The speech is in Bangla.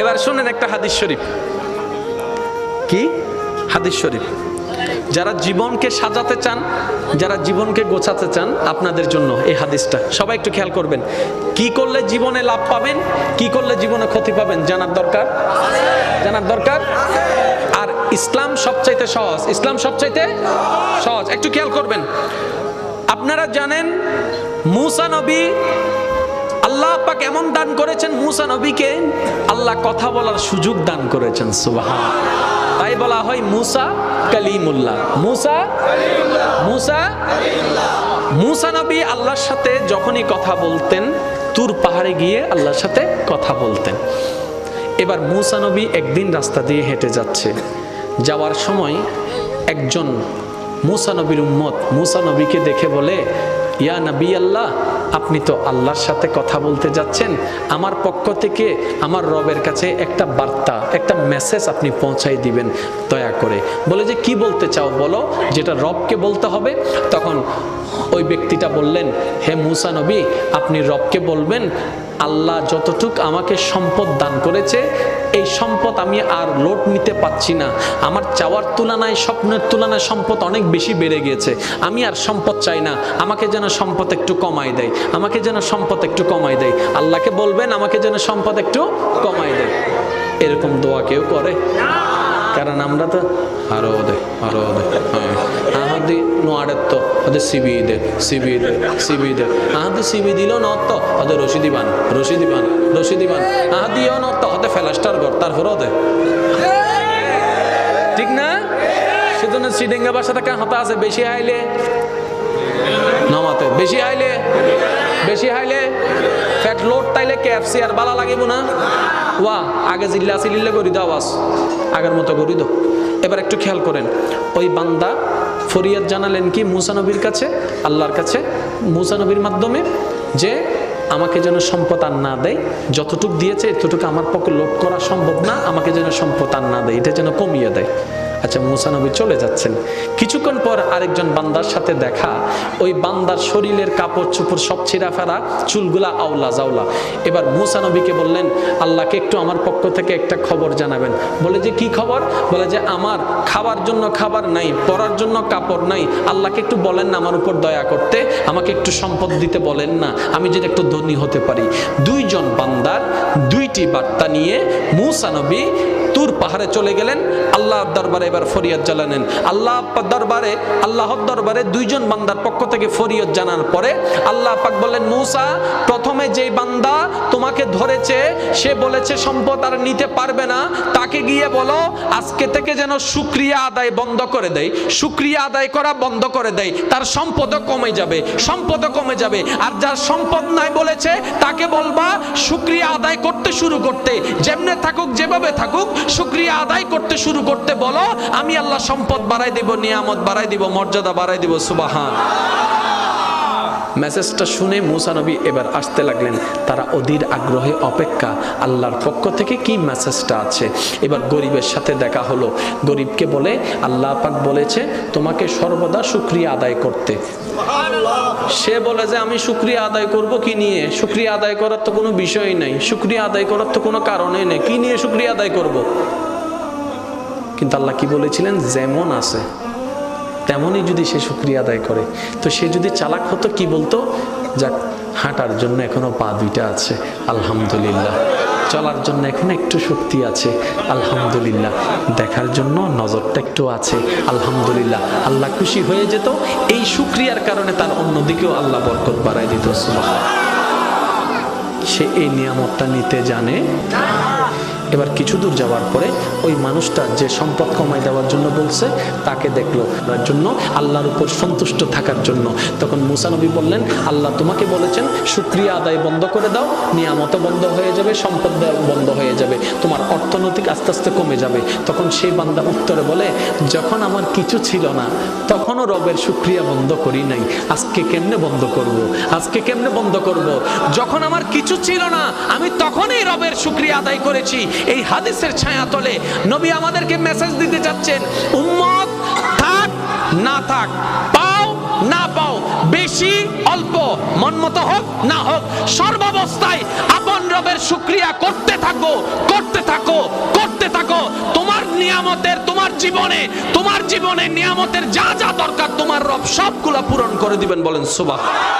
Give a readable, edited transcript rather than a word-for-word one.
এবার শুনেন একটা হাদিস শরীফ। কি হাদিস শরীফ? যারা জীবনকে সাজাতে চান, যারা জীবনকে গোছাতে চান, আপনাদের জন্য এই হাদিসটা। সবাই একটু খেয়াল করবেন। কি করলে জীবনে লাভ পাবেন, কি করলে জীবনে ক্ষতি পাবেন জানার দরকার, জানার দরকার। আর ইসলাম সবচাইতে সহজ, ইসলাম সবচাইতে সহজ। একটু খেয়াল করবেন। আপনারা জানেন মুসা নবী, আল্লাহ পাক এমন দান করেছেন মুসা নবীকে, আল্লাহ কথা বলার সুযোগ দান করেছেন। সুবহান। তাই বলা হয় মুসা কালিমুল্লাহ। মুসা মুসা মুসা নবী আল্লাহর সাথে যখনই কথা বলতেন, তুর পাহাড়ে গিয়ে আল্লাহর সাথে কথা বলতেন। এবার মুসা নবী একদিন রাস্তা দিয়ে হেঁটে যাচ্ছে, যাওয়ার সময় একজন মুসা নবীর উম্মত মুসা নবীকে দেখে বলে, ইয়া নবী আল্লাহ, আপনি তো আল্লাহর সাথে কথা বলতে যাচ্ছেন, আমার পক্ষ থেকে আমার রবের কাছে একটা বার্তা, একটা মেসেজ আপনি পৌঁছাই দিবেন দয়া করে। বলে যে কি বলতে চাও বলো, যেটা রবকে বলতে হবে। তখন ওই ব্যক্তিটা বললেন, হে মুসা নবী, আপনি রবকে বলবেন, আল্লাহ যতটুক আমাকে সম্পদ দান করেছে, এই সম্পদ আমি আর লোড নিতে পাচ্ছি না। আমার চাওয়ার তুলনায়, স্বপ্নের তুলনায় সম্পদ অনেক বেশি বেড়ে গিয়েছে। আমি আর সম্পদ চাই না, আমাকে যেন সম্পদ একটু কমাই দেয়, আমাকে যেন সম্পদ একটু কমাই দেয়। আল্লাহকে বলবেন আমাকে যেন সম্পদ একটু কমাই দেয়। এরকম দোয়া কেউ করে? কারণ আমরা তো আরো দেয়, আরো দেয়, আহাদি নোয়ারের তো ওদের সিবি দে, সিবি দে, সিবি দে, আহাদি সিবি দিল নত ওদের রশিদি বান, রশিদি বান, রশিদি বান, আহাদিও নত ওদের ফেলাস্টার ঘর, তারপরও দে। ঠিক না? সেজন্য শ্রীডেঙ্গা বাসাটা কেন হতা আছে, বেশি আইলে নামাতে, বেশি আইলে, বেশি হাইলে ফ্যাট লোড তাইলে কেএফসি আর বালা লাগিব না। ওয়া আগে জিল্লা সিলিল্লা করি দাও, আওয়াজ আগের মতো করি দাও। এবার একটু খেয়াল করেন, ওই বান্দা ফরিয়াদ জানালেন কি মুসা নবীর কাছে, আল্লাহর কাছে মুসা নবীর মাধ্যমে, যে আমাকে যেন সম্পদ আর না দেয়, যতটুক দিয়েছে এতটুকু আমার পক্ষে লোড করা সম্ভব না, আমাকে যেন সম্পদ আর না দেয়, এটা যেন কমিয়ে দেয়। আচ্ছা, মুসা নবী চলে যাচ্ছেন। কিছুক্ষণ পর আরেকজন বান্দার সাথে দেখা। ওই বান্দার শরীরের কাপড় চোপড় সব ছিঁড়া ফেরা, চুলগুলা আওলা জাওলা। এবার মুসা নবীকে বললেন, আল্লাহকে একটু আমার পক্ষ থেকে একটা খবর জানাবেন। বলে যে কি খবর? বলে যে আমার খাবার জন্য খাবার নাই, পরার জন্য কাপড় নাই, আল্লাহকে একটু বলেন না আমার উপর দয়া করতে, আমাকে একটু সম্পদ দিতে বলেন না, আমি যদি একটু ধনী হতে পারি। দুইজন বান্দার দুইটি বার্তা নিয়ে মুসা নবী তুর পাহাড়ে চলে গেলেন। আল্লাহর দরবারে এবার ফরিয়াদ জানালেন। আল্লাহর দরবারে দুইজন বান্দার পক্ষ থেকে ফরিয়াদ জানার পরে আল্লাহ পাক বললেন, মুসা, প্রথমে যেই বান্দা তোমাকে ধরেছে সে বলেছে সম্পদ আর নিতে পারবে না, তাকে গিয়ে বলো আজকে থেকে যেন শুকরিয়া আদায় বন্ধ করে দেয়, শুকরিয়া আদায় করা বন্ধ করে দেয়, তার সম্পদও কমে যাবে, সম্পদও কমে যাবে। আর যার সম্পদ নাই বলেছে তাকে বলবা শুকরিয়া আদায় করতে শুরু করতে, যেমনে থাকুক যেভাবে থাকুক শুকরিয়া আদায় করতে শুরু করতে বলো, আমি আল্লাহ সম্পদ বাড়াই দিব, নিয়ামত বাড়াই দিব, মর্যাদা বাড়াই দিব। সুবহান। মেসেজটা শুনে মুসা নবী এবার আসতে লাগলেন। তারা অধীর আগ্রহে অপেক্ষা আল্লাহর পক্ষ থেকে কি মেসেজটা আছে। এবার গরিবের সাথে দেখা হলো। গরিবকে বলে, আল্লাহ পাক বলেছে তোমাকে সর্বদা শুকরিয়া আদায় করতে। সে বলে যে আমি শুকরিয়া আদায় করব কি নিয়ে? শুকরিয়া আদায় করার তো কোনো বিষয়ই নাই, শুকরিয়া আদায় করার তো কোনো কারণই নেই, কি নিয়ে শুকরিয়া আদায় করব? কিন্তু আল্লাহ কি বলেছিলেন, যেমন আছে তেমনই যদি সে শুকরিয়া আদায় করে। তো সে যদি চালাক হতো কি বলতো, যাক হাঁটার জন্য এখনো পা দুইটা আছে আলহামদুলিল্লাহ, চলার জন্য এখন একটু শক্তি আছে আলহামদুলিল্লাহ, দেখার জন্য নজরটা একটু আছে আলহামদুলিল্লাহ। আল্লাহ খুশি হয়ে যেত, এই শুকরিয়ার কারণে তার অন্যদিকেও আল্লাহ বরকত বাড়াই দিত। সুবহান। সে এই নিয়ামতটা নিতে জানে। এবার কিছু দূর যাওয়ার পরে ওই মানুষটা যে সম্পদ কমাই দেওয়ার জন্য বলছে তাকে দেখলো, তার জন্য আল্লাহর উপর সন্তুষ্ট থাকার জন্য। তখন মুসা নবী বললেন, আল্লাহ তোমাকে বলেছেন শুকরিয়া আদায় বন্ধ করে দাও, নিয়ামত বন্ধ হয়ে যাবে, সম্পদ বন্ধ হয়ে যাবে, তোমার অর্থনৈতিক আস্তে আস্তে কমে যাবে। তখন সেই বান্দা উত্তরে বলে, যখন আমার কিছু ছিল না তখনও রবের শুকরিয়া বন্ধ করি নাই, আজকে কেমনে বন্ধ করব? আজকে কেমনে বন্ধ করব? যখন আমার কিছু ছিল না আমি তখনই রবের শুকরিয়া আদায় করেছি। এই হাদিসের ছায়া তলে নবী আমাদেরকে মেসেজ দিতে যাচ্ছেন, উম্মত থাক না থাক, পাও না পাও, বেশি অল্প, মন মতো হোক না হোক, সর্বাবস্থায় আপন রবের শুকরিয়া করতে থাকো, করতে থাকো, করতে থাকো। তোমার নিয়ামতের, তোমার জীবনে নিয়ামতের যা যা দরকার তোমার রব সবগুলা পূরণ করে দিবেন। বলেন সুবহান।